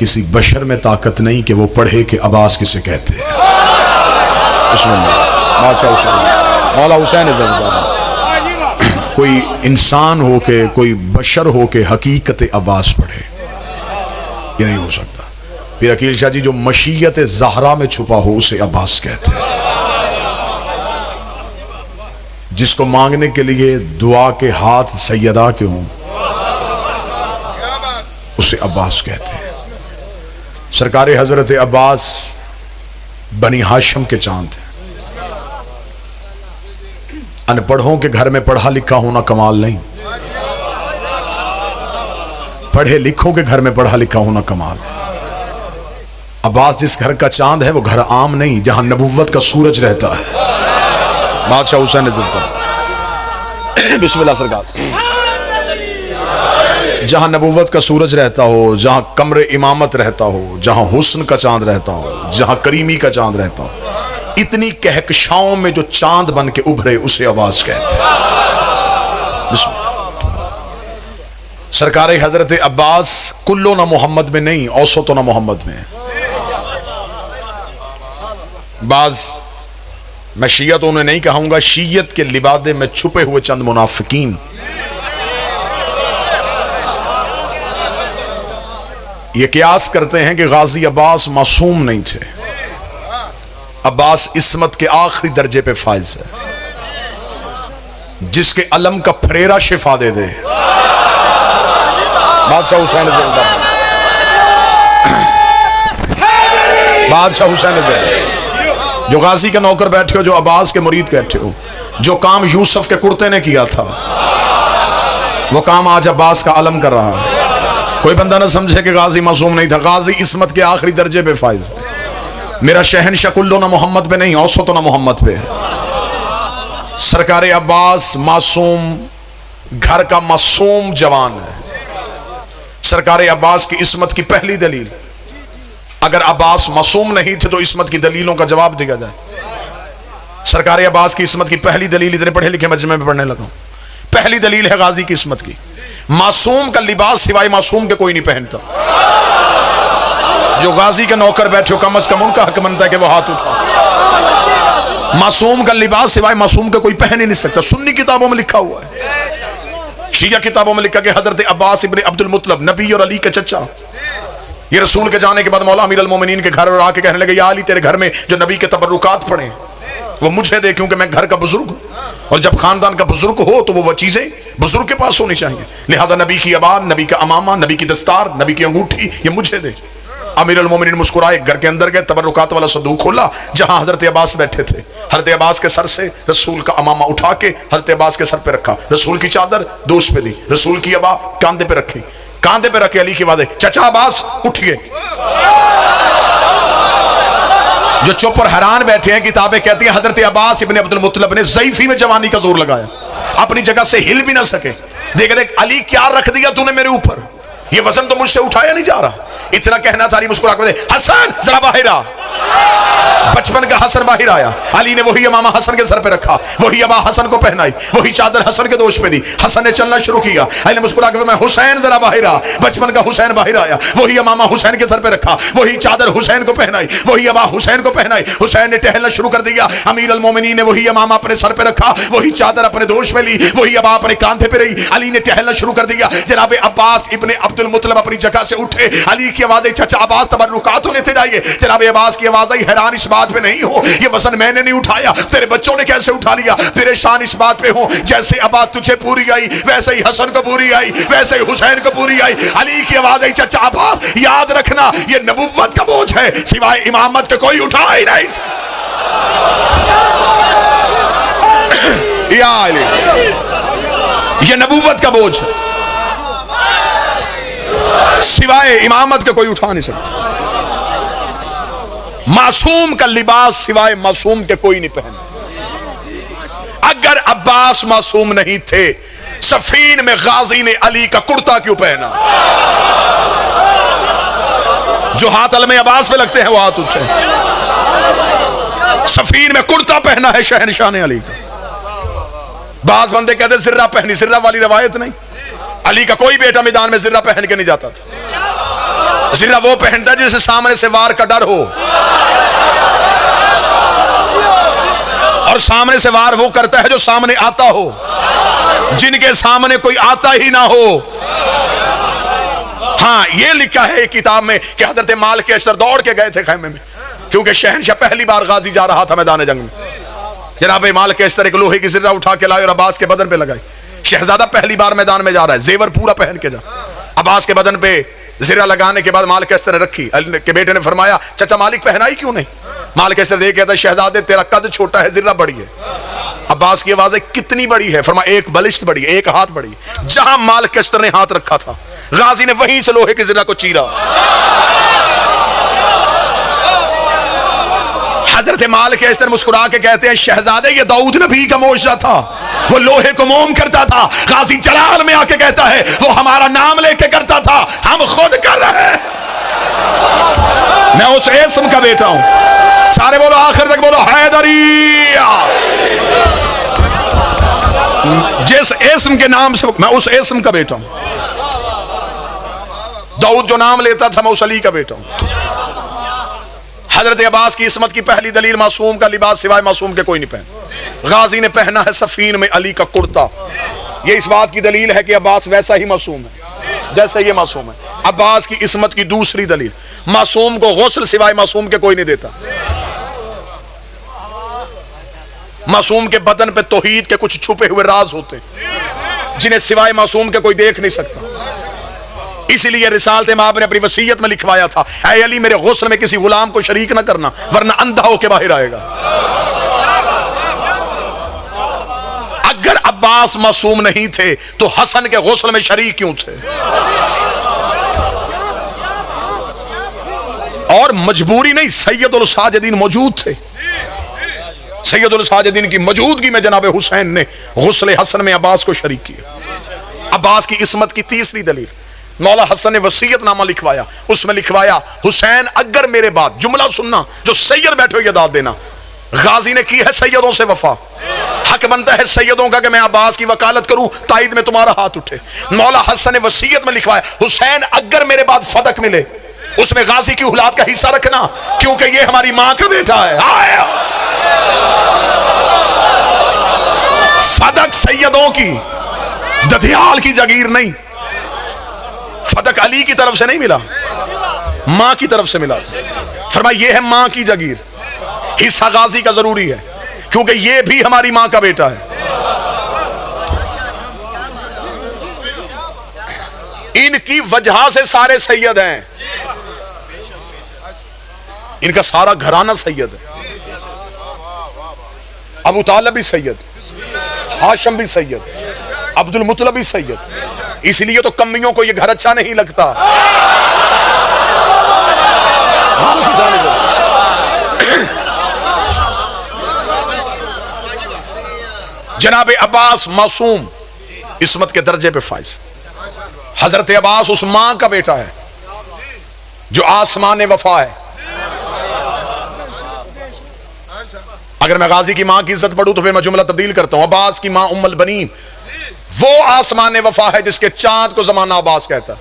किसी बशर में ताकत नहीं कि वो पढ़े कि अब्बास किसे कहते हैं। मौला हुसैन कोई इंसान हो के, कोई बशर हो के हकीकत अब्बास पढ़े, ये नहीं हो सकता। फिर अकील शाह जी जो मशीयत ज़हरा में छुपा हो उसे अब्बास कहते हैं। जिसको मांगने के लिए दुआ के हाथ सैयदा के हों उसे अब्बास कहते हैं। सरकार हजरत अब्बास बनी हाशिम के चांद हैं। अनपढ़ों के घर में पढ़ा लिखा होना कमाल नहीं, पढ़े लिखों के घर में पढ़ा लिखा होना कमाल है। अब्बास जिस घर का चांद है वो घर आम नहीं, जहां नबुव्वत का सूरज रहता है। बादशाह हुसैन बिस्मिल्लाह सरकार, जहां नबुव्वत का सूरज रहता हो, जहां कमरे इमामत रहता हो, जहां हुस्न का चांद रहता हो, जहां करीमी का चांद रहता हो, इतनी कहकशाओं में जो चांद बन के उभरे उसे अब्बास कहते हैं। सरकार हजरत अब्बास कुल्लो ना मोहम्मद में नहीं, औसतो ना मोहम्मद में। बाज मैं शियत उन्हें नहीं कहूंगा, शियत के लिबादे में छुपे हुए चंद मुनाफिकीन ये कियास करते हैं कि गाजी अब्बास मासूम नहीं थे। अब्बास इस्मत के आखिरी दर्जे पे फाइज है। जिसके अलम का फरेरा शिफा दे दे, बादशाह हुसैन बादशाह हुसैन जो गाजी के नौकर बैठे हो, जो अब्बास के मुरीद बैठे हो, जो काम यूसुफ के कुर्ते ने किया था वो काम आज अब्बास का अलम कर रहा है। कोई बंदा ना समझे कि गाजी मासूम नहीं था, गाजी इस्मत के आखिरी दर्जे पे फाइज है। मेरा शहनशाह कुल्लो ना मोहम्मद पे नहीं, औसतो ना मोहम्मद पे है। सरकार अब्बास मासूम, घर का मासूम जवान है। सरकार अब्बास की इस्मत की पहली दलील, अगर अब्बास मासूम नहीं थे तो इस्मत की दलीलों का जवाब दिया जाए। सरकार अब्बास की इस्मत की पहली दलील, इतने पढ़े लिखे मजमे में पढ़ने लगा, पहली दलील है गाजी की इस्मत की, मासूम का लिबास सिवाय मासूम के कोई नहीं पहनता। जो गाजी के नौकर बैठे हो, कम अज कम उनका हक बनता है कि वो हाथ उठा। मासूम का लिबास सिवाय मासूम के कोई पहन ही नहीं सकता। सुन्नी किताबों में लिखा हुआ है, शिया किताबों में लिखा कि हजरत अब्बास इब्ने अब्दुल मुत्तलब, नबी और अली के चचा, ये रसूल के जाने के बाद मौला अमीर अल मोमिनीन के घर और आके कहने लगे, या अली तेरे घर में जो नबी के तबरुकात पड़े वो मुझे दे, क्योंकि मैं घर का बुजुर्ग हूं, और जब खानदान का बुजुर्ग हो तो वो चीजें बुजुर्ग के पास होनी चाहिए। लिहाजा नबी की अबान, नबी का अमामा, नबी की दस्तार, नबी की अंगूठी ये मुझे दे। अमीर अल मोमिनीन मुस्कुराए, घर के अंदर गए, तबरुकात वाला संदूक खोला जहां हजरत अब्बास बैठे थे। हजरत अब्बास के सर से रसूल का अमामा उठा के हजरत अब्बास के सर पे रखा, रसूल की चादर दोस्त पे दी, रसूल की अबा कांधे पे रखी, कांधे पे रखे अली की आवाज़, चचा अब्बास उठ गए। जो चुप और हैरान बैठे हैं, किताबें कहती हैं हजरत अब्बास इब्ने अब्दुल मुत्तलब ने ज़ईफ़ी में जवानी का जोर लगाया, अपनी जगह से हिल भी ना सके। देख देख अली क्या रख दिया तूने मेरे ऊपर, ये वजन तो मुझसे उठाया नहीं जा रहा। इतना कहना था, अली मुस्कुरा कर बोले, हसन जरा बाहर आ। बचपन का हसन बाहर आया, अली ने वही इमामा हसन के सर पे रखा, वही अबा हसन को पहनाई, वही चादर हसन के दोष पे दी। हसन ने चलना शुरू किया, अली ने मुस्कुरा कर मैं हुसैन जरा बाहर आ। बचपन का हुसैन बाहर आया, वही इमामा हुसैन के सर पे रखा, वही चादर हुसैन को पहनाई, वही अबा हुसैन को पहनाई। हुसैन ने टहलना शुरू कर दिया, अमीर अल मोमिनीन ने वही इमामा अपने सर पे रखा, वही चादर अपने दोष पे ली, वही अबा अपने कांधे पे रही। अली ने टहलना शुरू कर दिया। जनाब अब्बास इब्ने अब्दुल मुत्तलब अपनी जगह से उठे, अली की आवाज़, चचा अब्बास तबर्रुकात लेते जाइए। जनाब अब्बास की आवाज़ आई, हैरान इस बात पे नहीं हो, ये वजन मैंने नहीं उठाया, तेरे बच्चों ने कैसे उठा लिया। परेशान इस बात पे हो, जैसे अब्बास तुझे पूरी आई वैसे ही हसन को पूरी आई, वैसे ही हुसैन को पूरी आई। अली की आवाज़ आई, चचा अब्बास याद रखना ये नबुव्वत का बोझ है, सिवाय इमामत के कोई उठा ही नहीं। ये नबुव्वत का बोझ है, सिवाय इमामत के कोई उठा नहीं सकता। मासूम का लिबास सिवाय मासूम के कोई नहीं पहना। अगर अब्बास मासूम नहीं थे, सफीन में गाजी ने अली का कुर्ता क्यों पहना? जो हाथ अलमे अब्बास पे लगते हैं वो हाथ उठे। सफीन में कुर्ता पहना है शहनशाह ने अली का। बाज बंदे कहते जिर्रा पहनी, जिर्रा वाली रवायत नहीं। अली का कोई बेटा मैदान में जिर्रा पहन के नहीं जाता था। जिर्रा वो पहनता है जिसे सामने से वार का डर हो, और सामने से वार वो करता है जो सामने आता हो, जिनके सामने कोई आता ही ना हो। हाँ, ये लिखा है किताब में कि हजरत मालिक अशतर दौड़ के गए थे खैमे में, क्योंकि शहनशाह पहली बार गाजी जा रहा था मैदान जंग में। जनाब मालिक अशतर एक लोहे की जिर्रा उठा के लाए और अब्बास के बदन पे लगाई। शहजादा पहली बार मैदान में जा रहा है, जेवर पूरा पहन के जा। अब्बास के बदन पे जिर्रा लगाने के बाद मालिक अशतर ने रखी। अली के बेटे ने फरमाया, चाचा मालिक पहनाई क्यों नहीं? मालिक अशतर देख कहता, शहजादे तेरा कद छोटा है, जिर्रा बड़ी है। अब्बास की आवाज है, कितनी बड़ी है? फरमाया, एक बलिष्ठ बड़ी है, एक हाथ बड़ी है। जहां मालिक अशतर ने हाथ रखा था, गाजी ने वहीं से लोहे की जिर्रा को चीरा। हजरत मालिक अशतर मुस्कुरा के कहते हैं, शहजादे ये दाऊद नबी का मोजा था, वो लोहे को मोम करता था। गाजी जलाल में आके कहता है, वो हमारा नाम लेके करता था, हम खुद कर रहे हैं। मैं उस इस्म का बेटा हूं। सारे बोलो, आखिर तक बोलो, हैदरिया। जिस इस्म के नाम से, मैं उस इस्म का बेटा हूं। दाऊद जो नाम लेता था, मैं उस अली का बेटा हूं। हजरत अब्बास की इस्मत की पहली दलील, मासूम का लिबास सिवाय मासूम के कोई नहीं पहन। गाजी ने पहना है सफीन में अली का कुर्ता। यह इस बात की दलील है कि अब्बास वैसा ही मासूम है जैसे ये मासूम है। अब्बास की इस्मत की दूसरी दलील, मासूम को गुस्ल सिवाय मासूम के कोई नहीं देता। मासूम के बदन पे तौहीद के कुछ छुपे हुए राज होते जिन्हें सिवाय मासूम के कोई देख नहीं सकता। इसीलिए रिसालत इमाम ने अपनी वसीयत में लिखवाया था, ऐ अली मेरे गुस्ल में किसी गुलाम को शरीक न करना, वरना अंधा होके बाहर आएगा। अगर अब्बास मासूम नहीं थे तो हसन के गुस्ल में शरीक क्यों थे? और मजबूरी नहीं, सैयदुल साजिदीन मौजूद थे। सैयदुल साजिदीन की मौजूदगी में जनाब हुसैन ने गुस्ल हसन में अब्बास को शरीक किया। अब्बास की इस्मत की तीसरी दलील, मौला हसन ने वसीयतनामा लिखवाया। उसमें लिखवाया, हुसैन अगर मेरे बाद, जुमला सुनना, जो सैयद बैठे हुए दाद देना, गाजी ने की है सैयदों से वफा, हक बनता है सैयदों का कि मैं अब्बास की वकालत करूं, ताईद में तुम्हारा हाथ उठे। मौला हसन ने वसीयत में लिखवाया, हुसैन अगर मेरे बाद फदक मिले, उसमें गाजी की औलाद का हिस्सा रखना, क्योंकि ये हमारी मां का बेटा है। आया फदक सैयदों की, दधियाल की जागीर नहीं। फदक अली की तरफ से नहीं मिला, मां की तरफ से मिला था। फरमाया, ये है मां की जागीर, हिस्सा गाजी का जरूरी है, क्योंकि ये भी हमारी मां का बेटा है। इनकी वजह से सारे सैयद हैं, इनका सारा घराना सैयद है। अबू तालिब भी सैयद, हाशिम भी सैयद, अब्दुल मुत्तलिब भी सैयद। इसलिए तो कम्मियों को ये घर अच्छा नहीं लगता। जनाब अब्बास मासूम इस्मत के दर्जे पे फाइज। हजरत अब्बास उस मां का बेटा है जो आसमान वफा है। अगर मैं गाजी की मां की इज्जत पढ़ूं तो फिर मैं जुमला तब्दील करता हूं। अब्बास की मां उम्मुल बनीन वो आसमान वफा है जिसके चांद को जमाना अब्बास कहता है।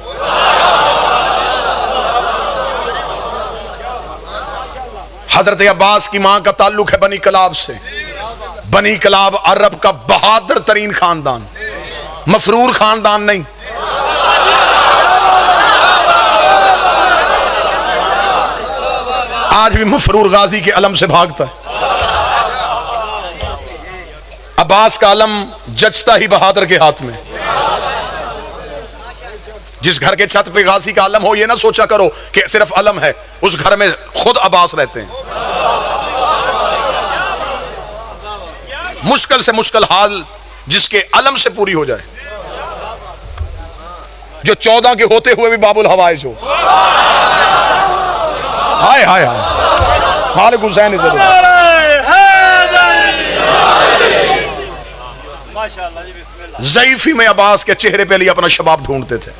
हजरत अब्बास की मां का ताल्लुक है बनी कलाब से। बनी कलाब अरब का बहादुर तरीन खानदान, मफरूर खानदान नहीं। आज भी मफरूर गाजी के अलम से भागता है। अब्बास का अलम जचता ही बहादुर के हाथ में। जिस घर के छत पे गाजी का अलम हो, ये ना सोचा करो कि सिर्फ अलम है, उस घर में खुद अब्बास रहते हैं। मुश्किल से मुश्किल हाल जिसके अलम से पूरी हो जाए, जो 14 के होते हुए भी बाबुल हवाइज हो। हाय हाय हाय, मालिक हुसैन ज़ईफी में अब्बास के चेहरे पे लिए अपना शबाब ढूंढते थे।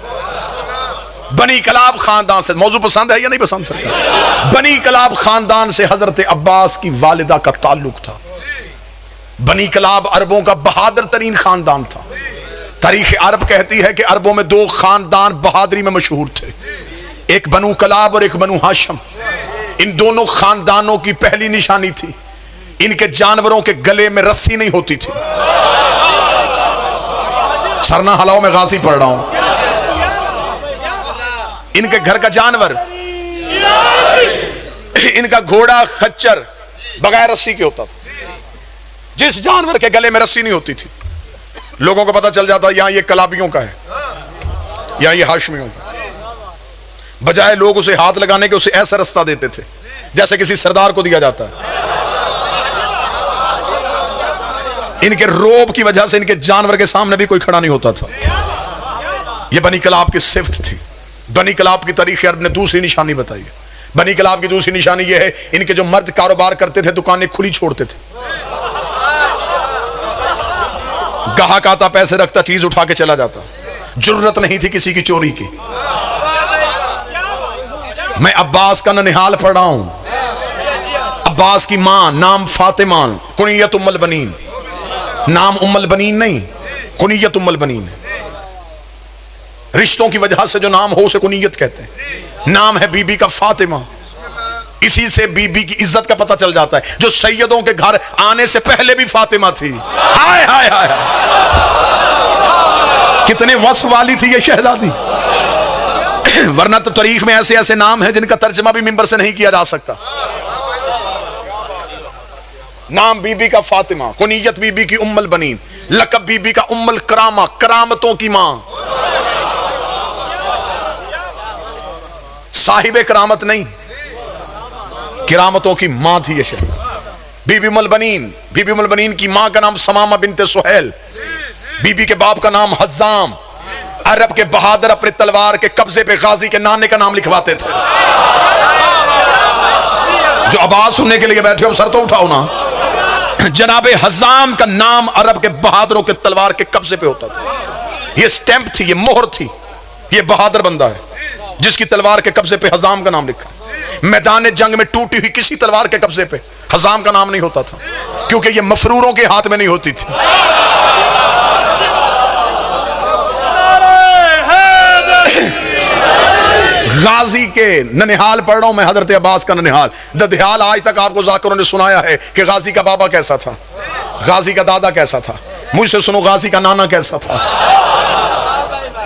बनी कलाब खानदान से, मौजू पसंद है या नहीं पसंद सकता? बनी कलाब खानदान से हजरत अब्बास की वालिदा का ताल्लुक था। बनी कलाब अरबों का बहादुर तरीन खानदान था। तारीख अरब कहती है कि अरबों में 2 खानदान बहादुरी में मशहूर थे। एक बनु कलाब और एक बनु हाशम, इन दोनों खानदानों की पहली निशानी थी, इनके जानवरों के गले में रस्सी नहीं होती थी। सरना हलाओ में गाजी पढ़ रहा हूं। इनके घर का जानवर, इनका घोड़ा खच्चर बगैर रस्सी के होता था। जिस जानवर के गले में रस्सी नहीं होती थी, लोगों को पता चल जाता यहां ये कलाबियों का है, यहां ये हाशमियों का। बजाय लोग उसे हाथ लगाने के उसे ऐसा रास्ता देते थे जैसे किसी सरदार को दिया जाता है। इनके रोब की वजह से इनके जानवर के सामने भी कोई खड़ा नहीं होता था। यह बनी कलाब की सिफ्त थी। बनी कलाब की तारीख अरब ने दूसरी निशानी बताई है। बनी कलाब की दूसरी निशानी यह है, इनके जो मर्द कारोबार करते थे दुकानें खुली छोड़ते थे। गाहक आता, पैसे रखता, चीज उठा के चला जाता। जुर्रत नहीं थी किसी की चोरी की। मैं अब्बास का ननिहाल पढ़ रहा हूं। अब्बास की मां नाम फातिमा, कुनियत उम्मुल बनीन, नाम उम्मुल बनीन नहीं, कुनियत उम्मुल बनीन है। रिश्तों की वजह से जो नाम हो उसे कुनियत कहते हैं। नाम है बीबी का फातिमा। इसी से बीबी की इज्जत का पता चल जाता है। जो सैयदों के घर आने से पहले भी फातिमा थी। हाय हाय हाय, कितने वस वाली थी ये शहजादी। वरना तो तारीख में ऐसे ऐसे नाम है जिनका तर्जमा भी मिंबर से नहीं किया जा सकता। नाम बीबी का फातिमा, कुनियत बीबी की उम्मुल बनीन, लकब बीबी का उम्मुल करामा, करामतों की मां। साहिबे करामत नहीं, किरामतों की मां थी ये शहर। बीबी उम्मुल बनीन, बीबी उम्मुल बनीन की मां का नाम समामा बिनते सुहेल, बीबी के बाप का नाम हज्जाम। अरब के बहादुर अपने तलवार के कब्जे पे गाजी के नाने का नाम लिखवाते थे। जो आवाज सुनने के लिए बैठे हो सर तो उठाओ ना। जनाबे हज्जाम का नाम अरब के बहादुरों के तलवार के कब्जे पे होता था। ये स्टैंप थी, ये मोहर थी, ये बहादुर बंदा है जिसकी तलवार के कब्जे पे हज्जाम का नाम लिखा। मैदान जंग में टूटी हुई किसी तलवार के कब्जे पे हज्जाम का नाम नहीं होता था, क्योंकि ये मफरूरों के हाथ में नहीं होती थी। गाजी के ननिहाल पढ़ रहा हूं मैं, हजरत अब्बास का ननिहाल। ददिहाल आज तक आपको जाकरों ने सुनाया है कि गाजी का बाबा कैसा था, गाजी का दादा कैसा था। मुझसे सुनो गाजी का नाना कैसा था।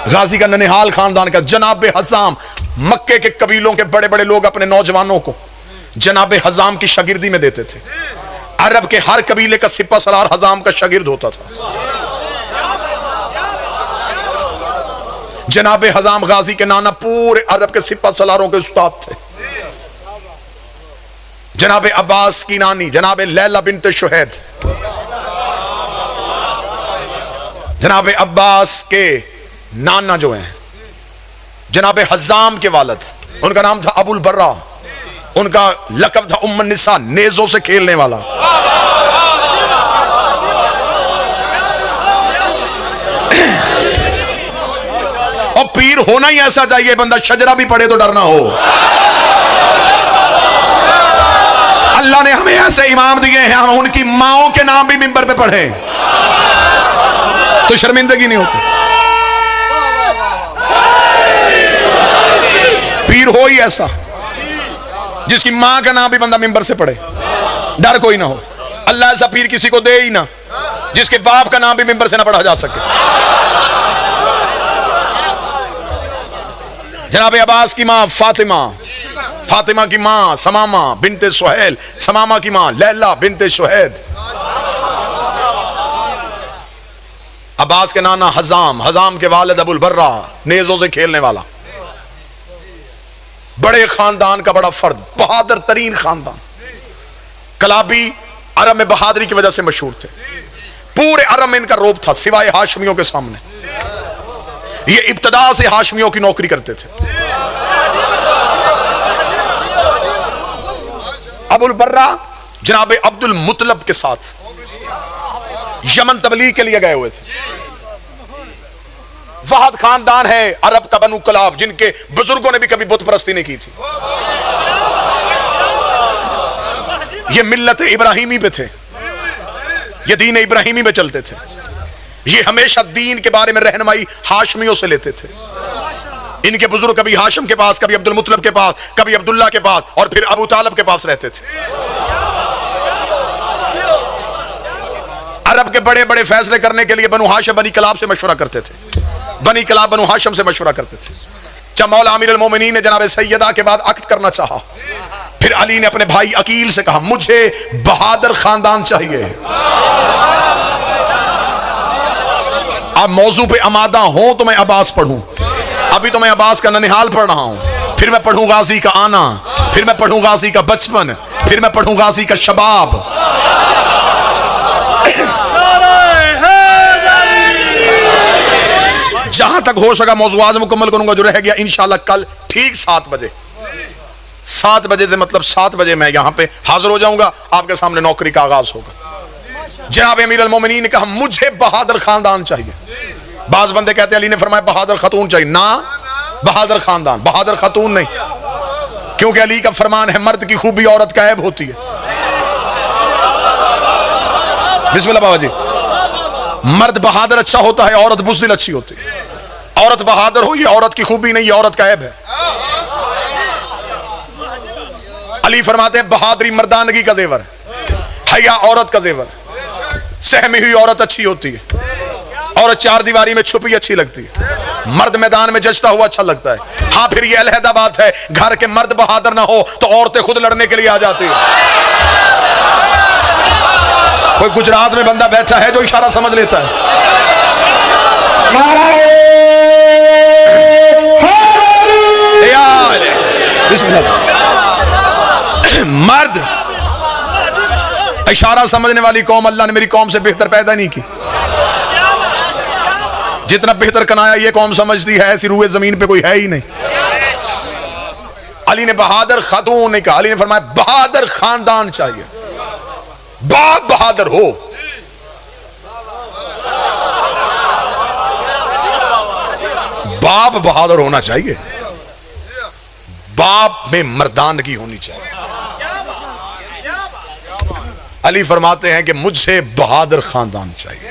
गाजी का ननिहाल खानदान का जनाब हज्जाम, मक्के के कबीलों के बड़े बड़े लोग अपने नौजवानों को जनाब हज्जाम की शागिर्दी में देते थे। अरब के हर कबीले का सिपा सलार हज्जाम का शागिर्द होता था। जनाब हज्जाम गाजी के नाना पूरे अरब के सिपा सलारों के उस्ताद थे। जनाब अब्बास की नानी जनाब लैला बिनते शुहैद, जनाब अब्बास के नाना जो हैं जनाब हज्जाम के वालिद, उनका नाम था अबुल बर्रा, उनका लकब था उम्मुन निसा, नेजों से खेलने वाला। और पीर होना ही ऐसा चाहिए, बंदा शजरा भी पढ़े तो डरना हो। अल्लाह ने हमें ऐसे इमाम दिए हैं, हम उनकी माओं के नाम भी मिंबर पे पढ़े तो शर्मिंदगी नहीं होती। पीर हो ही ऐसा जिसकी मां का नाम भी बंदा मिंबर से पढ़े, डर कोई ना हो। अल्लाह ऐसा पीर किसी को दे ही ना जिसके बाप का नाम भी मिंबर से ना पढ़ा जा सके। जनाब अब्बास की मां फातिमा, फातिमा की मां समामा बिनते सुहेल, समामा की मां लैला बिनते शुहैद। अब्बास के नाना हज्जाम, हज्जाम के वालिद अबुल बर्रा, नेजों से खेलने वाला। बड़े खानदान का बड़ा फर्द, बहादुर तरीन खानदान। कलाबी अरब में बहादुरी की वजह से मशहूर थे। पूरे अरब में इनका रोब था सिवाय हाशमियों के सामने। ये इब्तदा से हाशमियों की नौकरी करते थे। अबुल बर्रा जनाब अब्दुल मुतलब के साथ यमन तबलीग के लिए गए हुए थे। वहाद खानदान है अरब का बनु कलाब, जिनके बुजुर्गों ने भी कभी बुत परस्ती नहीं की थी। ये मिल्लत इब्राहिमी पे थे, ये दीन इब्राहिमी में चलते थे। ये हमेशा दीन के बारे में रहनुमाई हाशमियों से लेते थे। इनके बुजुर्ग कभी हाशिम के पास, कभी अब्दुल मुत्तलिब के पास, कभी अब्दुल्ला के पास और फिर अबू तालिब के पास रहते थे। अरब के बड़े बड़े फैसले करने के लिए बनु हाशिम बनी कलाब से मशवरा करते थे, बनी कलाब बनु हाशिम से मशवरा करते थे। जब मौला अमीर अल मोमिनीन ने जनाब सैयदा के बाद अक्द करना चाहा, फिर अली ने अपने भाई अकील से कहा मुझे बहादुर खानदान चाहिए। अब मौजू पे आमादा हो तो मैं अब्बास पढ़ूं, अभी तो मैं अब्बास का ननिहाल पढ़ रहा हूं, फिर मैं पढ़ूं गाजी का आना, फिर मैं पढ़ूं गाजी का बचपन, फिर मैं पढ़ूं गाजी का शबाब। जहां तक हो सका मौजू आज मुकम्मल करूंगा, जो रह गया इंशाल्लाह कल ठीक 7 बजे, 7 बजे से मतलब 7 बजे मैं यहां पे हाजिर हो जाऊंगा, आपके सामने नौकरी का आगाज होगा। जनाब अमीर अल मोमिनीन ने कहा मुझे बहादुर खानदान चाहिए। बाज बंदे कहते हैं अली ने फरमाया बहादुर खतून चाहिए, ना बहादुर खानदान, बहादुर खतून नहीं, क्योंकि अली का फरमान है मर्द की खूबी औरत का ऐब होती है। बिस्मिल्लाह बाबा जी, मर्द बहादुर अच्छा होता है, औरत बुज़दिल अच्छी होती है। औरत बहादुर हो ये औरत की खूबी नहीं, ये औरत का ऐब है। अली फरमाते हैं बहादुरी मर्दानगी का जेवर, हया औरत का जेवर। सहमी हुई औरत अच्छी होती है, औरत 4 दीवारी में छुपी अच्छी लगती है, मर्द मैदान में जचता हुआ अच्छा लगता है। हाँ फिर ये अलहदा बात है, घर के मर्द बहादुर ना हो तो औरतें खुद लड़ने के लिए आ जाती है। कोई गुजरात में बंदा बैठा है जो इशारा समझ लेता है। मर्द इशारा समझने वाली कौम अल्लाह ने मेरी कौम से बेहतर पैदा नहीं की। जितना बेहतर कनाया ये कौम समझती है, ऐसी रूए जमीन पे कोई है ही नहीं। अली ने बहादुर खातून नहीं कहा, अली ने फरमाया बहादुर खानदान चाहिए, बाप बहादुर हो। बाप बहादुर होना चाहिए, बाप में मर्दानगी होनी चाहिए। अली फरमाते हैं कि मुझे बहादुर खानदान चाहिए।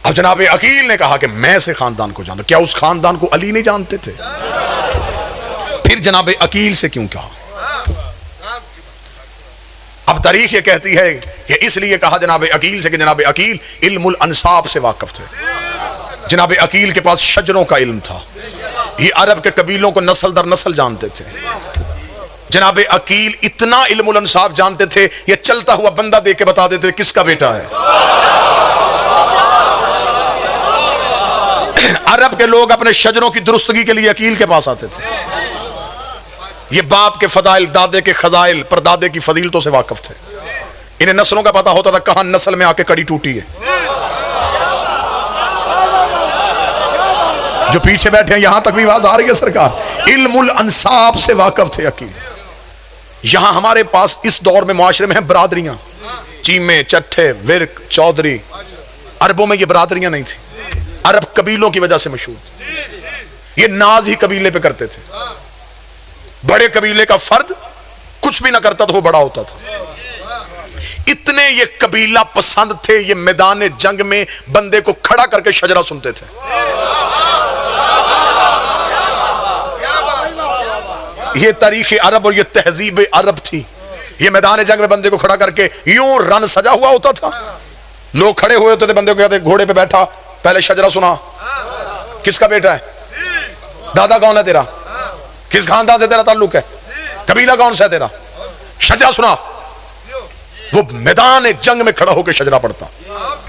अब जनाब अकील ने कहा कि मैं से खानदान को जानता, क्या उस खानदान को अली नहीं जानते थे? फिर जनाब अकील से क्यों कहा? अब तारीख ये कहती है कि इसलिए कहा जनाब अकील से कि जनाब अकील इल्मुल अंसाब से वाकिफ थे। जनाब अकील के पास शजरों का इल्म था, ये अरब के कबीलों को नस्ल दर नस्ल जानते थे। जनाब अकील इतना इल्मुल अंसाब जानते थे, ये चलता हुआ बंदा देख के बता देते किसका बेटा है। अरब के लोग अपने शजरों की दुरुस्तगी के लिए अकील के पास आते थे। ये बाप के फदाइल, दादे के खजाइल, परदादे की फजीलतों से वाकिफ थे। इन्हें नस्लों का पता होता था कहां नस्ल में आके कड़ी टूटी है। जो पीछे बैठे हैं यहां तक भी आवाज आ रही है सरकार, इल्मुल अंसाब से वाकिफ थे अकील। यहां हमारे पास इस दौर में मुआशरे में है बरादरियां, चीमे, चट्ठे, विरक, चौधरी। अरबों में ये बरादरियां नहीं थी, अरब कबीलों की वजह से मशहूर। ये नाज ही कबीले पे करते थे। बड़े कबीले का फर्द कुछ भी ना करता तो वो बड़ा होता था। इतने ये कबीला पसंद थे, ये मैदान जंग में बंदे को खड़ा करके शजरा सुनते थे। ये तारीख अरब और ये तहजीब अरब थी। ये मैदान जंग में बंदे को खड़ा करके यूं रन सजा हुआ होता था, लोग खड़े हुए होते थे, बंदे को कहते घोड़े पे बैठा, पहले शजरा सुना, किसका बेटा है, दादा कौन है तेरा, किस खानदान से तेरा ताल्लुक है, कबीला कौन सा है तेरा, शजरा सुना। वो मैदान जंग में खड़ा होकर शजरा पढ़ता,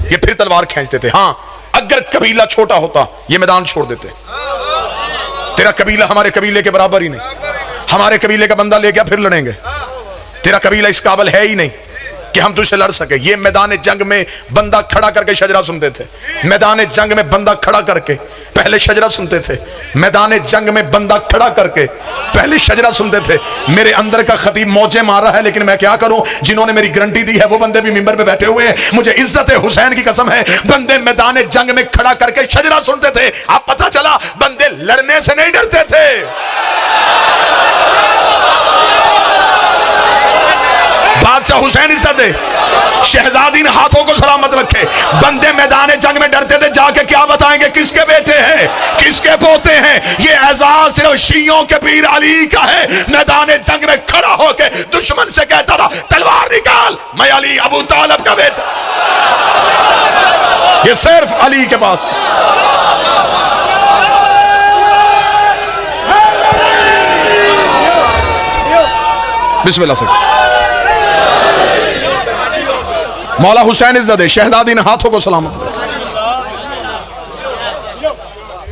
ये फिर तलवार खींचते थे। हाँ अगर कबीला छोटा होता ये मैदान छोड़ देते। तेरा कबीला हमारे कबीले के बराबर ही नहीं, हमारे कबीले का बंदा ले गया फिर लड़ेंगे, तेरा कबीला इस काबिल है ही नहीं कि हम तुझसे लड़ सके। ये मैदान जंग में बंदा खड़ा करके शजरा सुनते थे। मैदान जंग में बंदा खड़ा करके पहले शजरा सुनते थे। मैदान जंग में बंदा खड़ा करके पहले शजरा सुनते थे। मेरे अंदर का खतीब मौजे मार रहा है, लेकिन मैं क्या करूं, जिन्होंने मेरी गारंटी दी है वो बंदे भी मिंबर पे बैठे हुए हैं। मुझे इज्जत हुसैन की कसम है, बंदे मैदान जंग में खड़ा करके शजरा सुनते थे। अब पता चला बंदे लड़ने से नहीं डरते थे। बात अच्छा हुसैन इज्जत दे, शहजादी ने हाथों को सलामत रखे। बंदे मैदान जंग में डरते थे, जाके क्या बताएंगे किसके बेटे हैं, किसके पोते हैं। ये एजाज सिर्फ शियों के पीर अली का है। मैदान जंग में खड़ा होकर दुश्मन से कहता था तलवार निकाल, मैं अली अबू तालिब का बेटा। ये सिर्फ अली के पास था। बिस्मिल्लाह से मौला हुसैन इज्जत दे, शहजादी ने हाथों को सलामत रखा।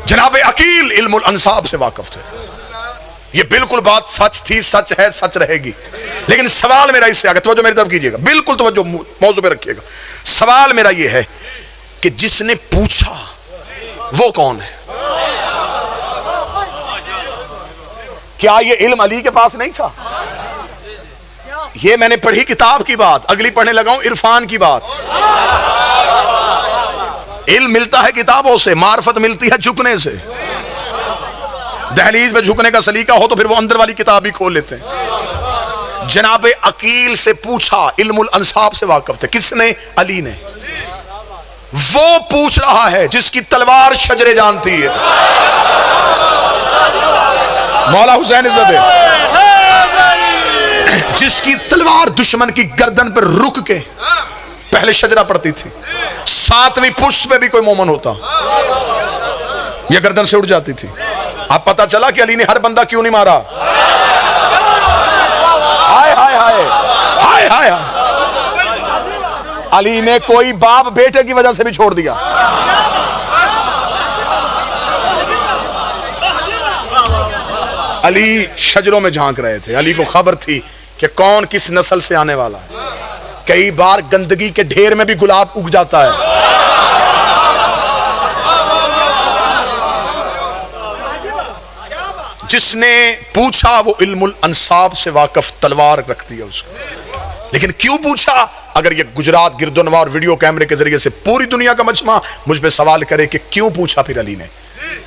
जनाब अकील इल्मुल अंसाब से वाकिफ थे। ये बिल्कुल बात सच थी, सच है, सच रहेगी। लेकिन सवाल मेरा इससे आगे, तवज्जो मेरी तरफ कीजिएगा, बिल्कुल तवज्जो मौजू पे रखिएगा। सवाल मेरा ये है कि जिसने पूछा वो कौन है? क्या ये इल्म अली के पास नहीं था? ये मैंने पढ़ी किताब की बात, अगली पढ़ने लगा हूं इरफान की बात। इल्म मिलता है किताबों से, मार्फत मिलती है झुकने से। दहलीज में झुकने का सलीका हो तो फिर वो अंदर वाली किताब ही खोल लेते हैं। जनाब अकील से पूछा, इल्मुल अंसाब से वाकिफ थे। किसने? अली ने। वो पूछ रहा है जिसकी तलवार शजरे जानती है। मौला हुसैन इज्जत है, जिसकी तलवार दुश्मन की गर्दन पर रुक के पहले शजरा पड़ती थी। 7वीं पुष्प पे भी कोई मोमन होता यह गर्दन से उड़ जाती थी। अब पता चला कि अली ने हर बंदा क्यों नहीं मारा। हाय हाय हाय हाय हाय, अली ने कोई बाप बेटे की वजह से भी छोड़ दिया। अली शजरों में झांक रहे थे। अली को खबर थी कि कौन किस नस्ल से आने वाला है। कई बार गंदगी के ढेर में भी गुलाब उग जाता है। जिसने पूछा वो इल्मुल अंसाब से वाकिफ, तलवार रखती है उसको। लेकिन क्यों पूछा? अगर ये गुजरात गिरदोनवा वीडियो कैमरे के जरिए से पूरी दुनिया का मजमा मुझ पे सवाल करे कि क्यों पूछा, फिर अली ने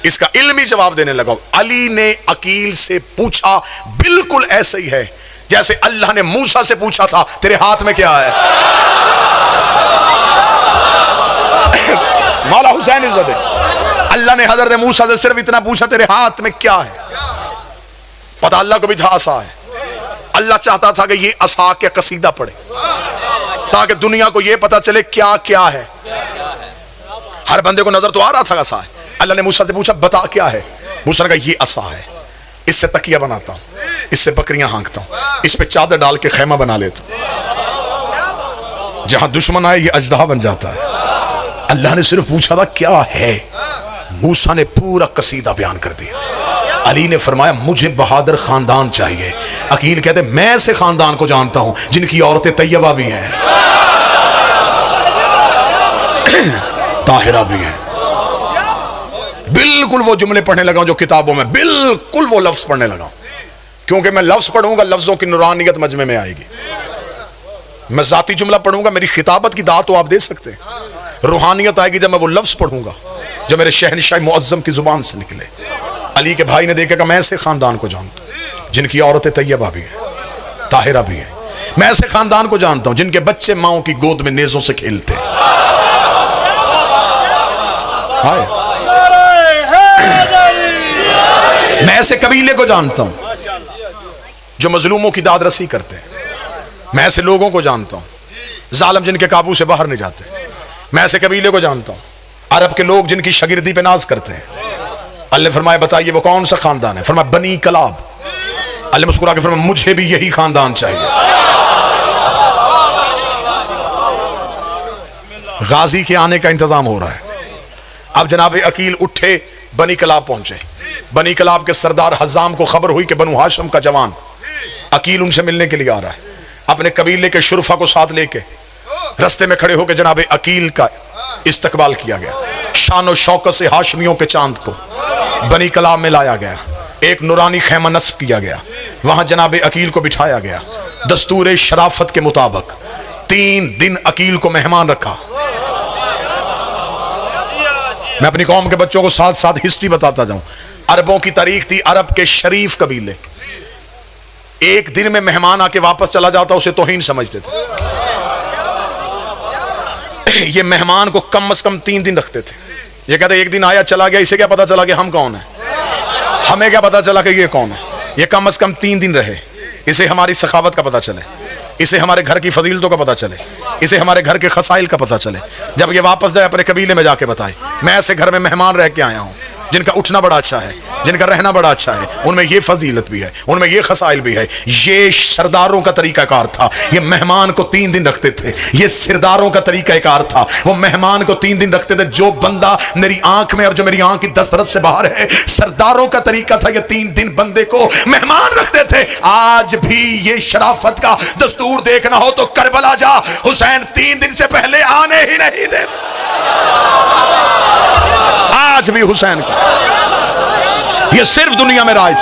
इसका इल्मी जवाब देने लगा। अली ने अकील से पूछा, बिल्कुल ऐसे ही है जैसे अल्लाह ने मूसा से पूछा था तेरे हाथ में क्या है। मौला हुसैन इज्जत है, अल्लाह ने हजरत मूसा से सिर्फ इतना पूछा तेरे हाथ में क्या है। पता अल्लाह को भी था असा है। अल्लाह चाहता था कि ये असा के कसीदा पढ़े ताकि दुनिया को ये पता चले क्या क्या है। हर बंदे को नजर तो आ रहा था असा है। अल्लाह ने मूसा से पूछा बता क्या है। मूसा ने कहा ये असा है, इससे तकिया बनाता हूं, इससे बकरियां हाँकता हूं, इस पे चादर डाल के खैमा बना लेता हूं, जहां दुश्मन आए ये अजदा बन जाता है। अल्लाह ने सिर्फ पूछा था क्या है। मूसा ने पूरा कसीदा बयान कर दिया। अली ने फरमाया मुझे बहादुर खानदान चाहिए। अकील कहते मैं ऐसे खानदान को जानता हूं जिनकी औरतें तैयबा भी हैं, ताहिरा भी हैं। बिल्कुल वो जुमले पढ़ने लगा जो किताबों में, बिल्कुल वो लफ्ज पढ़ने लगा, क्योंकि मैं लफ्ज पढ़ूंगा लफ्जों की नूरानियत मजमे में आएगी। मैं जाती जुमला पढ़ूंगा, मेरी खिताबत की दात तो आप दे सकते हैं। रूहानियत आएगी जब मैं वो लफ्ज पढ़ूंगा जो मेरे शहनशाह मुअज्जम की जुबान से निकले। अली के भाई ने देखा मैं ऐसे खानदान को जानता हूं जिनकी औरतें तैयबा भी हैं, ताहिरा भी हैं। मैं ऐसे खानदान को जानता हूं जिनके बच्चे माओ की गोद में नेजों से खेलते हैं। मैं ऐसे कबीले को जानता हूं जो मजलूमों की दाद रसी करते हैं। मैं ऐसे लोगों को जानता हूं जालिम जिनके काबू से बाहर नहीं जाते। मैं ऐसे कबीले को जानता हूं अरब के लोग जिनकी शगिर्दी पे नाज करते हैं। अल्लाह फरमाए बताइए वो कौन सा खानदान है? फरमाया बनी कलाब। अल्लाह मुस्कुरा के फरमाया मुझे भी यही खानदान चाहिए। गाजी के आने का इंतजाम हो रहा है। अब जनाब अकील उठे, बनी कलाब पहुंचे। बनी कलाब के सरदार हजाम को खबर हुई कि बनु हाशिम का जवान अकील उनसे मिलने के लिए आ रहा है। अपने कबीले के शुरफा को साथ लेके रस्ते में खड़े होकर जनाब अकील का इस्तकबाल किया गया। शान और शौकत से हाशमियों के चांद को बनी कलाब में लाया गया। एक नूरानी खैमा नस्ब किया गया। वहां जनाब अकील को बिठाया गया। दस्तूर शराफत के मुताबिक 3 दिन अकील को मेहमान रखा। मैं अपनी कौम के बच्चों को साथ साथ हिस्ट्री बताता जाऊं। अरबों की तारीख थी। अरब के शरीफ कबीले एक दिन में मेहमान आके वापस चला जाता उसे तौहीन समझते थे। ये मेहमान को कम से कम 3 दिन रखते थे। ये कहते एक दिन आया चला गया, इसे क्या पता चला कि हम कौन है, हमें क्या पता चला कि ये कौन है। ये कम से कम 3 दिन रहे, इसे हमारी सखावत का पता चले, इसे हमारे घर की फजीलतों का पता चले, इसे हमारे घर के खसाइल का पता चले। जब ये वापस जाए अपने कबीले में जाके बताए, मैं ऐसे घर में मेहमान रह के आया हूँ जिनका उठना बड़ा अच्छा है, जिनका रहना बड़ा अच्छा है, उनमें ये फजीलत भी है, उनमें ये खसाइल भी है। ये सरदारों का तरीकाकार था। ये मेहमान को 3 दिन रखते थे। ये सरदारों का तरीकाकार था। वो मेहमान को 3 दिन रखते थे। जो बंदा मेरी आंख में और जो मेरी आंख की दस्तरस से बाहर है, सरदारों का तरीका था। ये 3 दिन बंदे को मेहमान रखते थे। आज भी ये शराफत का दस्तूर देखना हो तो करबला जा, हुसैन 3 दिन से पहले आने ही नहीं देते। आज भी हुसैन का ये सिर्फ दुनिया में राइज,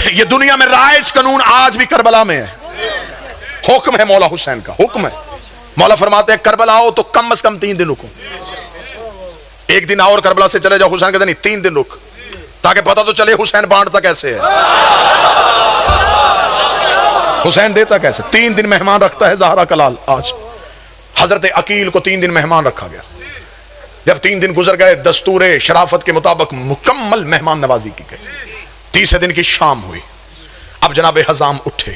ये दुनिया में राइज कानून आज भी करबला में है। हुक्म है मौला हुसैन का, हुक्म है। मौला फरमाते हैं करबला आओ तो कम से कम 3 दिन रुको। एक दिन आओ और करबला से चले जाओ, हुसैन कहते नहीं 3 दिन रुक, ताकि पता तो चले हुसैन बांटता कैसे है, हुसैन देता कैसे। 3 दिन मेहमान रखता है ज़हरा कलाल। आज हजरत अकील को 3 दिन मेहमान रखा गया। जब 3 दिन गुजर गए, दस्तूर शराफत के मुताबिक मुकम्मल मेहमान नवाजी की गई। 30वें दिन की शाम हुई। अब जनाब हजाम उठे,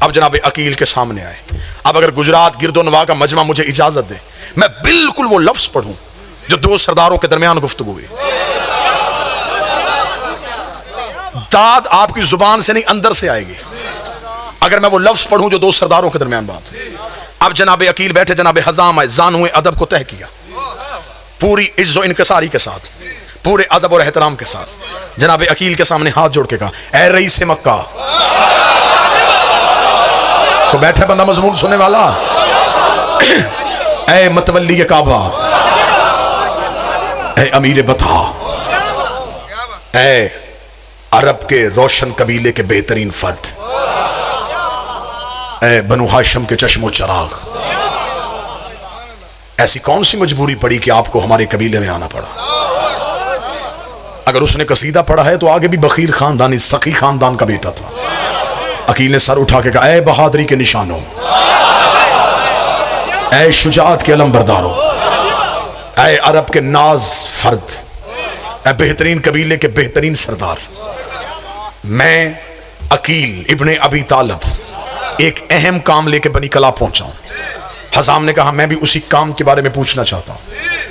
अब जनाब अकील के सामने आए। अब अगर गुजरात गिरदोनवा का मजमा मुझे इजाजत दे, मैं बिल्कुल वो लफ्ज पढ़ूं जो 2 सरदारों के दरमियान गुफ्तगू हुई। दाद आपकी जुबान से नहीं, अंदर से आएगी अगर मैं वो लफ्ज पढ़ूं जो 2 सरदारों के दरमियान बात हुई। अब जनाब अकील बैठे, जनाब हजाम आए, जानूए अदब को तय किया पूरी इज्जो इनकसारी के साथ, पूरे अदब और एहतराम के साथ। जनाब अकील के सामने हाथ जोड़ के कहा, ऐ रईस मक्का। तो बैठे बंदा मजमून सुनने वाला, ऐ मतवल्ली काबा, ऐ अमीर बता, ऐ अरब के रोशन कबीले के बेहतरीन फर्द, ऐ बनु हाशिम के चश्मो चराग, ऐसी कौन सी मजबूरी पड़ी कि आपको हमारे कबीले में आना पड़ा। अगर उसने कसीदा पढ़ा है तो आगे भी बखीर खानदानी सखी खानदान का बेटा था। अकील ने सर उठा के कहा, ऐ बहादुरी के निशानों, ऐ शुजाअत के अलम बरदारों, ऐ अरब के नाज फर्द, ऐ बेहतरीन कबीले के बेहतरीन सरदार, मैं अकील इब्ने अबी तालब एक अहम काम लेके बनी कला पहुंचा हूं। हजाम ने कहा, मैं भी उसी काम के बारे में पूछना चाहता हूं।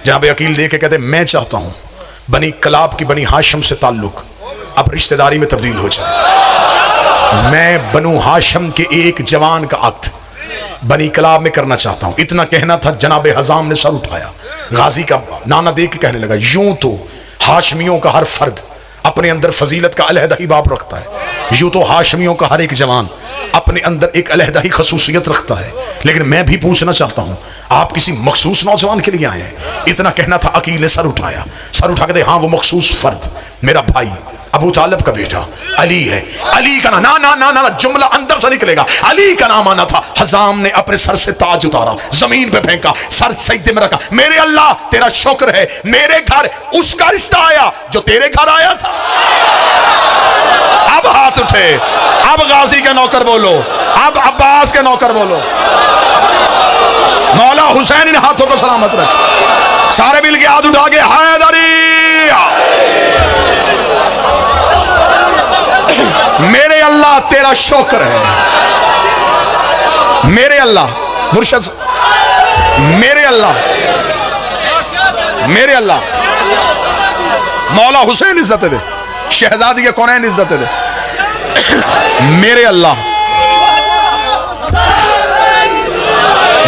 जहां पे अकील देखे कहते, मैं चाहता हूं बनी कलाब की बनी हाशिम से ताल्लुक अब रिश्तेदारी में तब्दील हो जाए। मैं बनु हाशिम के एक जवान का अक्द बनी कलाब में करना चाहता हूं। इतना कहना था, जनाब हजाम ने सर उठाया, गाजी का नाना देख के कहने लगा, यूं तो हाशमियों का हर फर्द अपने अंदर फजीलत का अलहदा ही बाप रखता है, यूं तो हाशमियों का हर एक जवान अपने अंदर एक अलहदा ही खसूसियत रखता है, लेकिन मैं भी पूछना चाहता हूं, आप किसी मखसूस नौजवान के लिए आए हैं। इतना कहना था, अकील ने सर उठाया, सर उठा के दे, हाँ वो मखसूस फर्द मेरा भाई अबू तालिब का बेटा अली है। अली का ना ना ना ना जुमला अंदर से निकलेगा, अली का नाम आना था। हजाम ने अपने सर से ताज उतारा, जमीन पे फेंका, सर सजदे में रखा, मेरे अल्लाह तेरा शुक्र है, मेरे घर उसका रिश्ता आया जो तेरे घर आया था। अब हाथ उठे, अब गाजी के नौकर बोलो, अब अब्बास के नौकर बोलो। मौला हुसैन इन हाथों को सलामत रखे। सारे मिल के हाथ उठा के हैदरी, मेरे अल्लाह तेरा शुक्र है, मेरे अल्लाह मुर्शद, मेरे अल्लाह, मेरे अल्लाह मौला हुसैन इज्जत दे, शहजादी के कौनैन इज्जत दे, मेरे अल्लाह,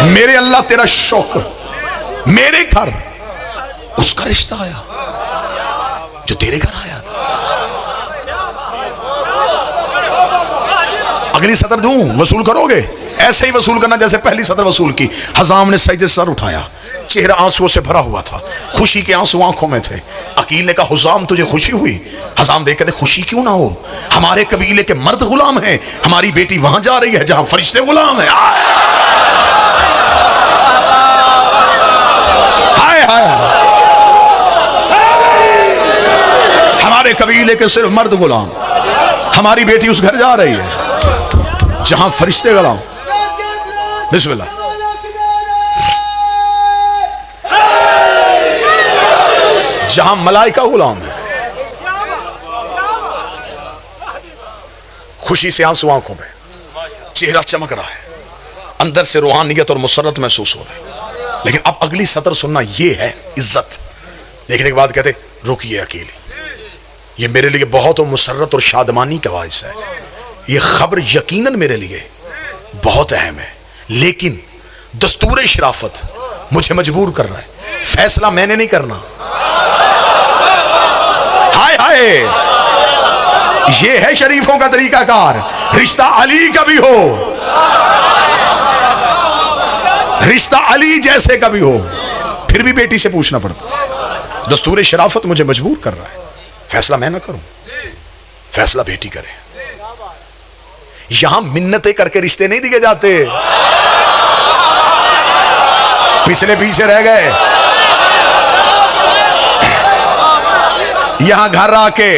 मेरे अल्लाह तेरा शुक्र, मेरे घर उसका रिश्ता आया जो तेरे घर आया था। अगली सतर दूं, वसूल करोगे? ऐसे ही वसूल करना जैसे पहली सतर वसूल की। हजाम ने सजदे से सर उठाया, चेहरा आंसुओं से भरा हुआ था, खुशी के आंसू आंखों में थे। अकील ने कहा, हुजाम तुझे खुशी हुई? हजाम देख कहते, खुशी क्यों ना हो, हमारे कबीले के मर्द गुलाम हैं, हमारी बेटी वहां जा रही है जहां फरिश्ते गुलाम है। हाय हाय, हमारे कबीले के सिर्फ मर्द गुलाम। हमारी बेटी उस घर जा रही है जहां फरिश्ते गुलाम। बिस्मिल्लाह। जहां मलाइका गुलाम है। खुशी से आंसू आंखों में, चेहरा चमक रहा है, अंदर से रूहानियत और मुसरत महसूस हो रही है। लेकिन अब अगली सतर सुनना, ये है इज्जत। देखने के बाद कहते रुकिए अकेली, ये मेरे लिए बहुत मुसरत और शादमानी का बाइस है। ये खबर यकीनन मेरे लिए बहुत अहम है, लेकिन दस्तूर शराफत मुझे मजबूर कर रहा है। फैसला मैंने नहीं करना। हाय हाय, ये है शरीफों का तरीकाकार। रिश्ता अली का भी हो, रिश्ता अली जैसे का भी हो, फिर भी बेटी से पूछना पड़ता। दस्तूर शराफत मुझे मजबूर कर रहा है। फैसला मैं ना करूं, फैसला बेटी करे। यहां मिन्नतें करके रिश्ते नहीं दिए जाते। पिछले पीछे रह गए। यहां घर आके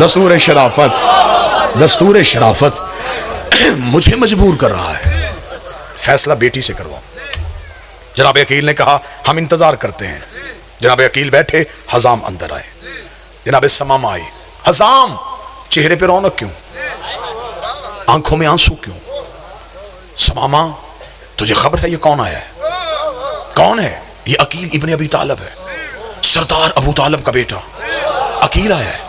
दस्तूर शराफत, दस्तूर शराफत मुझे मजबूर कर रहा है। फैसला बेटी से करवाओ। जनाब अकील ने कहा हम इंतजार करते हैं। जनाब अकील बैठे, हजाम अंदर आए। जनाब समामा आई। हजाम, चेहरे पे रौनक क्यों, आंखों में आंसू क्यों? समामा, तुझे खबर है ये कौन आया है? कौन है? ये अकील इब्ने अबी तालिब है, सरदार अबू तालिब का बेटा। अकील आया है।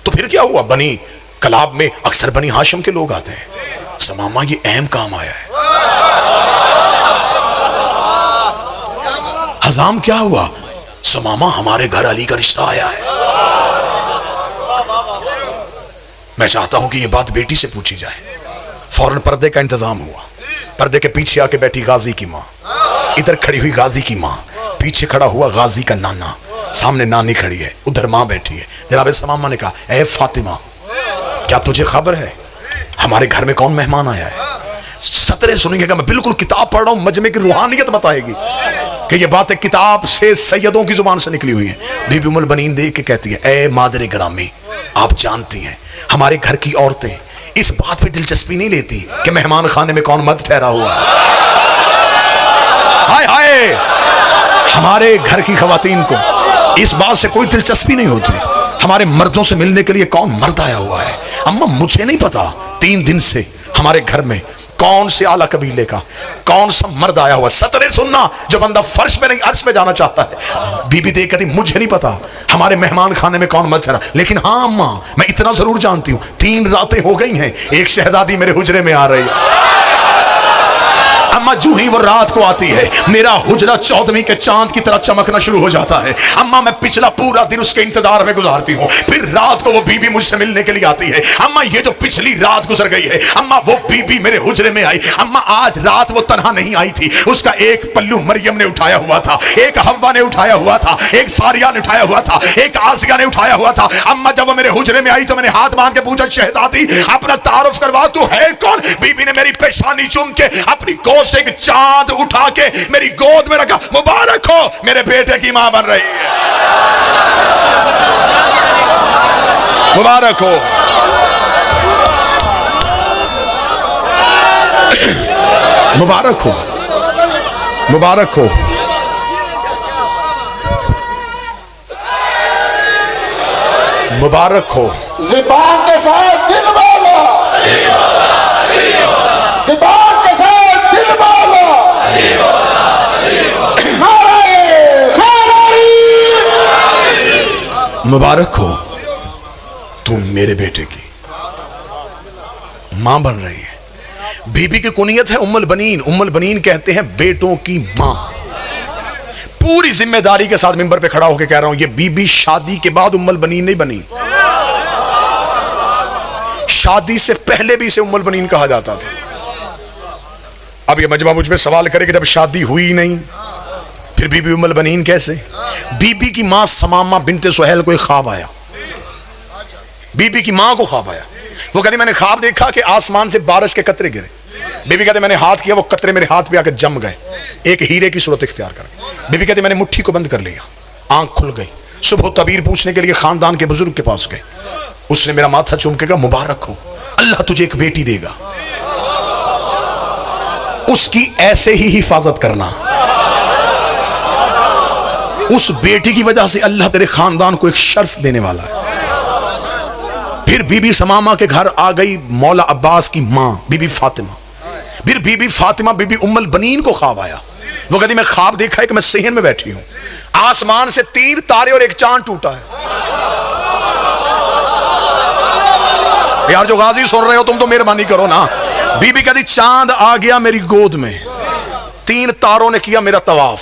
तो फिर क्या हुआ? बनी कलाब में अक्सर बनी हाशिम के लोग आते हैं। समामा, ये अहम काम आया है। हजाम, क्या हुआ? समामा, हमारे घर अली का रिश्ता आया है। मैं चाहता हूं कि यह बात बेटी से पूछी जाए। फौरन पर्दे का इंतजाम हुआ। पर्दे के पीछे आके बैठी गाजी की माँ, इधर खड़ी हुई गाजी की माँ, पीछे खड़ा हुआ गाजी का नाना, सामने नानी खड़ी है, उधर माँ बैठी है। जनाब समामा ने कहा, ए फातिमा, क्या तुझे खबर है हमारे घर में कौन मेहमान आया है? सतरे सुनेंगे कि मैं बिल्कुल किताब पढ़ रहा हूं, मजमे की रूहानियत बताएगी कि ये बातें किताब से सैयदों की जुबान से निकली हुई है। बीबी उम्मुल बनीन देख के कहती है, ए मादर ग्रामी, आप जानती हैं हमारे घर की औरतें इस बात पे दिलचस्पी नहीं लेती कि मेहमान खाने में कौन मर्द ठहरा हुआ है। हाय हाय, हमारे घर की खवातीन को इस बात से कोई दिलचस्पी नहीं होती हमारे मर्दों से मिलने के लिए कौन मर्द आया हुआ है। अम्मा, मुझे नहीं पता 3 दिन से हमारे घर में कौन से आला कबीले का कौन सा मर्द आया हुआ। सतरे सुनना, जो बंदा फर्श पे नहीं अर्श पे जाना चाहता है। बीबी देख कहती, मुझे नहीं पता हमारे मेहमान खाने में कौन मर्द ठहरा, लेकिन हाँ अम्मा, मैं इतना जरूर जानती हूँ 3 रातें हो गई हैं, एक शहजादी मेरे हुजरे में आ रही है। अम्मा, जो ही वो रात को आती है, मेरा हुजरा 14वीं के चांद की तरह चमकना शुरू हो जाता है। अम्मा, मैं पिछला पूरा दिन उसके इंतजार में गुजारती हूँ। फिर रात को वो बीबी मुझसे मिलने के लिए आती है। अम्मा, ये जो पिछली रात गुजर गई है, अम्मा वो बीबी मेरे हुजरे में आई। अम्मा, आज रात वो तन्हा नहीं आई थी, उसका एक पल्लू मरियम ने उठाया हुआ था, एक हव्वा ने उठाया हुआ था, एक सारिया ने उठाया हुआ था, एक आसिया ने उठाया हुआ था। अम्मा, जब वो मेरे हुजरे में आई तो मैंने हाथ बांध के पूछा, शहजादी अपना तारुफ करवा, तू है कौन? बीबी ने मेरी पेशानी चूम के अपनी गोद से एक चांद उठा के मेरी गोद में रखा। मुबारक हो, मेरे बेटे की मां बन रही है। मुबारक हो। मुबारक हो, मुबारक हो। मुबारक हो। ज़ुबान के साथ दिल वाला, ज़ुबान के साथ दिल वाला, मुबारक हो, तुम मेरे बेटे की मां बन रही है। बीबी की कुनियत है उम्मुल बनीन। उम्मुल बनीन कहते हैं बेटों की मां। पूरी जिम्मेदारी के साथ मिंबर पे खड़ा होकर कह रहा हूं, ये बीबी शादी के बाद उम्मुल बनीन नहीं बनी, शादी से पहले भी इसे उम्मुल बनीन कहा जाता था। अब ये मजमा मुझ पे सवाल करे कि जब शादी हुई नहीं फिर बीबी उम्मुल बनीन कैसे? बीबी की मां समामा बिन्ते सुहैल को एक ख्वाब आया। बीबी की मां को ख्वाब आया। वो कहती, मैंने ख्वाब देखा कि आसमान से बारिश के कतरे गिरे, बीबी कहते मैंने हाथ किया, वो कतरे मेरे हाथ पे आकर जम गए, एक हीरे की सूरत इख्तियार कर गए। बीबी कहते मैंने मुट्ठी को बंद कर लिया, आंख खुल गई। सुबह तबीर पूछने के लिए खानदान के बुजुर्ग के पास गए। उसने मेरा माथा चूम के कहा मुबारक हो, अल्लाह तुझे एक बेटी देगा, उसकी ऐसे ही हिफाजत करना, उस बेटी की वजह से अल्लाह तेरे खानदान को एक शर्फ देने वाला है। फिर बीबी समामा के घर आ गई मौला अब्बास की मां बीबी फातिमा। फिर बीबी फातिमा बीबी उम्मुल बनीन को ख्वाब आया। वो कहती मैं ख्वाब देखा है कि मैं सेहन में बैठी हूं, आसमान से 3 तारे और एक चांद टूटा है। यार जो गाजी सुन रहे हो तुम तो मेहरबानी करो ना। बीबी कहती चांद आ गया मेरी गोद में, 3 तारों ने किया मेरा तवाफ।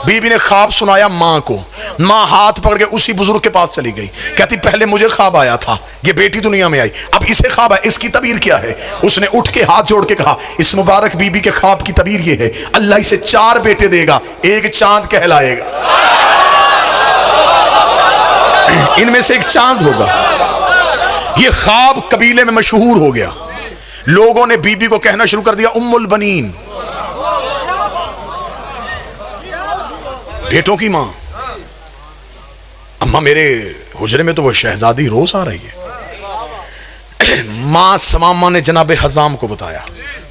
बीबी ने ख्वाब सुनाया मां को, मां हाथ पकड़ के उसी बुजुर्ग के पास चली गई। कहती पहले मुझे ख्वाब आया था, ये बेटी दुनिया में आई, अब इसे ख्वाब है, इसकी तबीर क्या है? उसने उठ के हाथ जोड़ के कहा इस मुबारक बीबी के ख्वाब की तबीर ये है, अल्लाह इसे 4 बेटे देगा, एक चांद कहलाएगा, इनमें से एक चांद होगा। ये ख्वाब कबीले में मशहूर हो गया। लोगों ने बीबी को कहना शुरू कर दिया उम्मुल बनीन, बेटों की मां। अम्मा मेरे हुजरे में तो वो शहजादी रोज आ रही है। मां समामा ने जनाबे हजाम को बताया।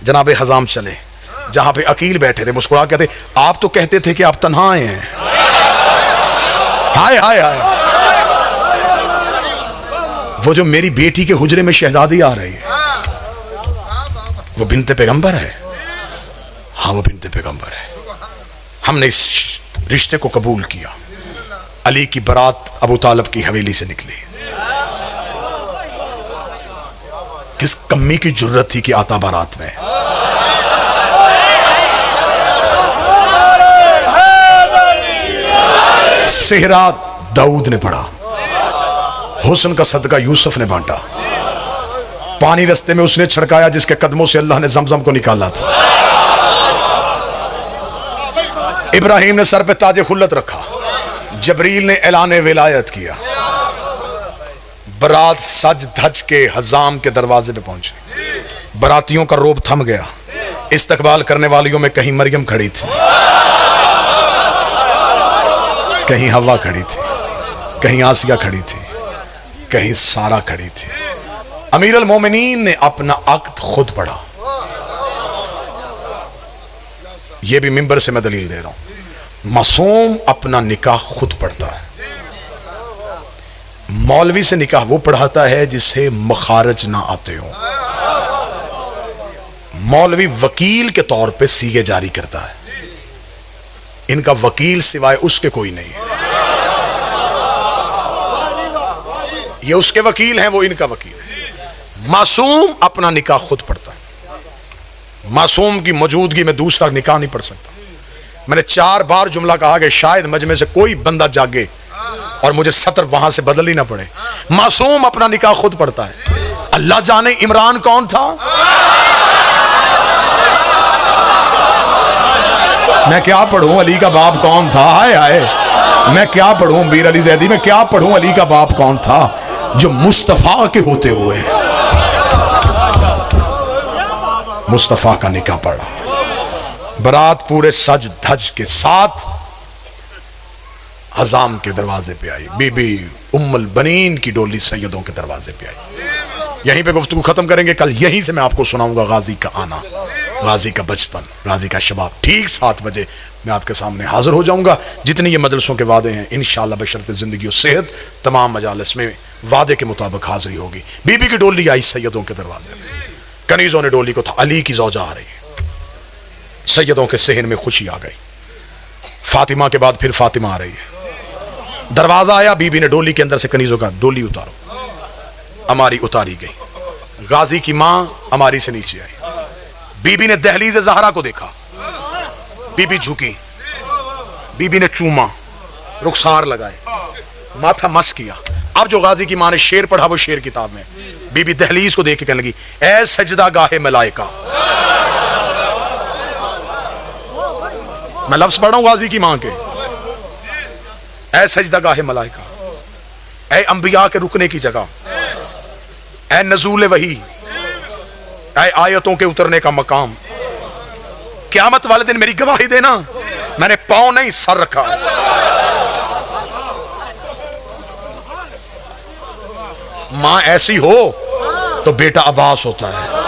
जनाबे हजाम चले जहां पे अकील बैठे थे, मुस्कुरा कहते आप तो कहते थे कि आप तन्हा आए हैं। हाय हाय हाय, वो जो मेरी बेटी के हुजरे में शहजादी आ रही है वो बिन्ते पैगंबर है। हाँ वो बिन्ते पैगंबर है। हमने इस रिश्ते को कबूल किया। अली की बारात अबू तालिब की हवेली से निकली। किस कम्मी की जुर्रत थी कि आता बारात में। सेहरा दाऊद ने पढ़ा, हुस्न का सदका यूसुफ ने बांटा, पानी रस्ते में उसने छिड़काया जिसके कदमों से अल्लाह ने जमजम को निकाला था। इब्राहिम ने सर पे ताजे खुल्लत रखा, जबरील ने ऐलान विलायत किया। बारात सज धज के हजाम के दरवाजे पे पहुंची। बारातियों का रोब थम गया। इस्तकबाल करने वालियों में कहीं मरियम खड़ी थी, कहीं हवा खड़ी थी, कहीं आसिया खड़ी थी, कहीं सारा खड़ी थी। अमीर अल मोमिनीन ने अपना अक्द खुद पढ़ा। यह भी मिंबर से मैं दलील दे रहा हूं। मासूम अपना निकाह खुद पढ़ता है। मौलवी से निकाह वो पढ़ाता है जिसे मखारज ना आते हो। मौलवी वकील के तौर पे सीगे जारी करता है। इनका वकील सिवाय उसके कोई नहीं है। ये उसके वकील हैं, वो इनका वकील है। मासूम अपना निकाह खुद पढ़ता है। मासूम की मौजूदगी में दूसरा निकाह नहीं पढ़ सकता। मैंने 4 बार जुमला कहा कि शायद मजमे से कोई बंदा जागे और मुझे सतर वहां से बदल ही ना पड़े। मासूम अपना निकाह खुद पढ़ता है। अल्लाह जाने इमरान कौन था। मैं क्या पढ़ूं अली का बाप कौन था। हाय हाय, मैं क्या पढ़ूं मीर अली जैदी, मैं क्या पढ़ूं अली का बाप कौन था जो मुस्तफा के होते हुए मुस्तफा का निकाह पढ़ा। बारात पूरे सज धज के साथ हजाम के दरवाजे पे आई। बीबी उम्मुल बनीन की डोली सैयदों के दरवाजे पे आई। यहीं पे गुफ्तगू खत्म करेंगे। कल यहीं से मैं आपको सुनाऊंगा गाजी का आना, गाजी का बचपन, गाजी का शबाब। ठीक 7 बजे मैं आपके सामने हाजिर हो जाऊंगा। जितने ये मजलिसों के वादे हैं इंशाअल्लाह बशर्ते जिंदगी और सेहत तमाम मजालिस में वादे के मुताबिक हाजिरी होगी। बीबी की डोली आई सैयदों के दरवाजे में। कनीजों ने डोली को था, अली की ज़ौजा आ रही है। सैयदों के सेहन में खुशी आ गई। फातिमा के बाद फिर फातिमा आ रही है। दरवाजा आया, बीबी ने डोली के अंदर से कनीजों का डोली उतारो। अमारी उतारी गई। गाजी की मां अमारी से नीचे आई। बीबी ने दहलीज ज़हरा को देखा। बीबी झुकी, बीबी ने चूमा, रुखसार लगाए, माथा मस किया। अब जो गाजी की मां ने शेर पढ़ा वो शेर किताब में। बीबी दहलीज को देख के कहने लगी, ऐ सजदा गाहे मलाइका। मैं लफ्ज पढ़ रहा हूं गाजी की मां के। ऐ सजदा गाहे मलाइका, ऐ अंबिया के रुकने की जगह, ऐ नजूल वही, ऐ आयतों के उतरने का मकाम, क़यामत वाले दिन मेरी गवाही देना, मैंने पांव नहीं सर रखा। मां ऐसी हो तो बेटा अब्बास होता है।